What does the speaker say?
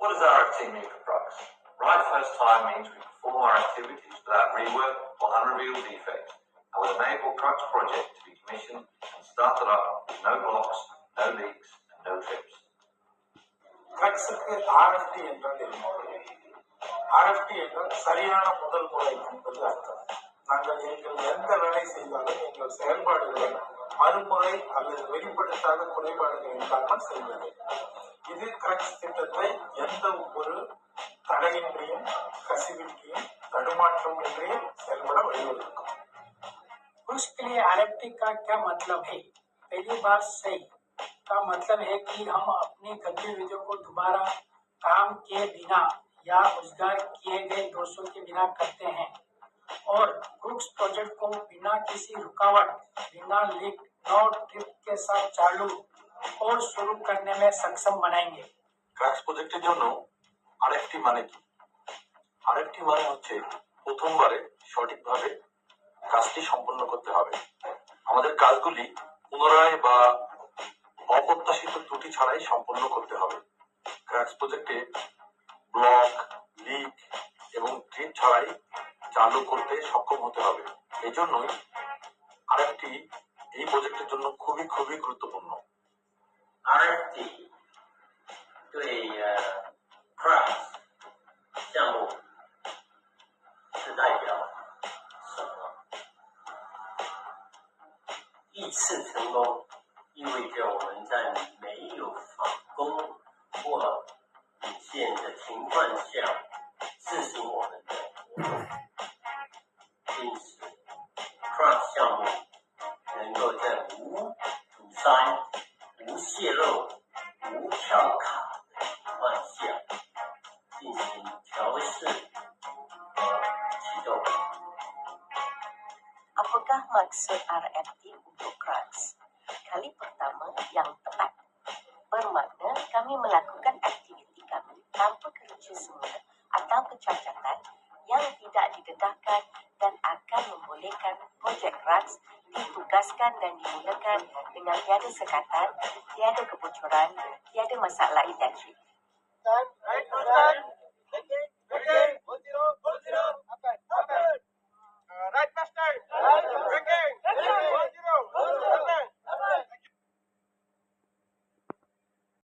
What does RFT mean for Crux? Right first time means we perform our activities without rework or unrevealed defects, and will enable Crux project to be commissioned and started up with no blocks, no leaks, and no trips. ட்ரக்ஸுக்கு ஆர்எஃப்டி என்றால் என்ன? ஆர்எஃப்டி என்றால் சரியான முதல் முறை என்பது அர்த்தம். நாங்கள் எந்த வேலை செய்தாலும் எங்கள் செயல்பாடுகளை மறுமுறை அல்லது வெளிப்படுத்தாத குறைபாடுகள் இல்லாமல் செய்வது. இது கிரக்ஸ் திட்டத்தை எந்த ஒரு தடையின்றியும் கசிவின்றியும் தடுமாற்றமின்றியும் செயல்பட வழிவகுக்கும். उसके लिए आरएफटी का क्या मतलब है? पहली बात सही का मतलब है कि हम अपनी गतिविधियों को दोबारा काम किए बिना या रोजगार किए गए दोषों के बिना करते हैं और क्रुक्स प्रोजेक्ट को बिना किसी रुकावट, बिना लीक, नो ट्रिप के साथ चालू और शुरू करने में सक्षम बनाएंगे। ক্রাক্স প্রজেক্টের জন্য আরএফটি মানে কি? আরএফটি মানে হচ্ছে প্রথমবারে সঠিকভাবে কাজটি সম্পন্ন করতে হবে। আমাদের কাজগুলি পুনরায় বা অপ্রত্যাশিত ত্রুটি ছাড়াই সম্পন্ন করতে হবে। ক্রাক্স প্রজেক্টে ব্লক, লিক এবং ট্রিপ ছাড়াই চালু করতে সক্ষম হতে হবে। এই জন্যই আরএফটি এই প্রজেক্টের জন্য খুবই খুবই গুরুত্বপূর্ণ। RFT 对Crux 项目是代表什么？一次成功意味着我们在没有返工或引线的情况下执行我们的活动，因此 Crux 项目能够在无堵塞、无泄漏、无跳卡的情况下进行调试和启动。Apakah maksud RFT untuk Crux? Kali pertama yang tepat. Bermakna kami melakukan aktiviti kami tanpa kerja semula atau kecacatan yang tidak didedahkan dan akan membolehkan projek Crux ditugaskan dan dimulakan dengan tiada sekatan, tiada kebocoran, tiada masalah intensif. Ustaz.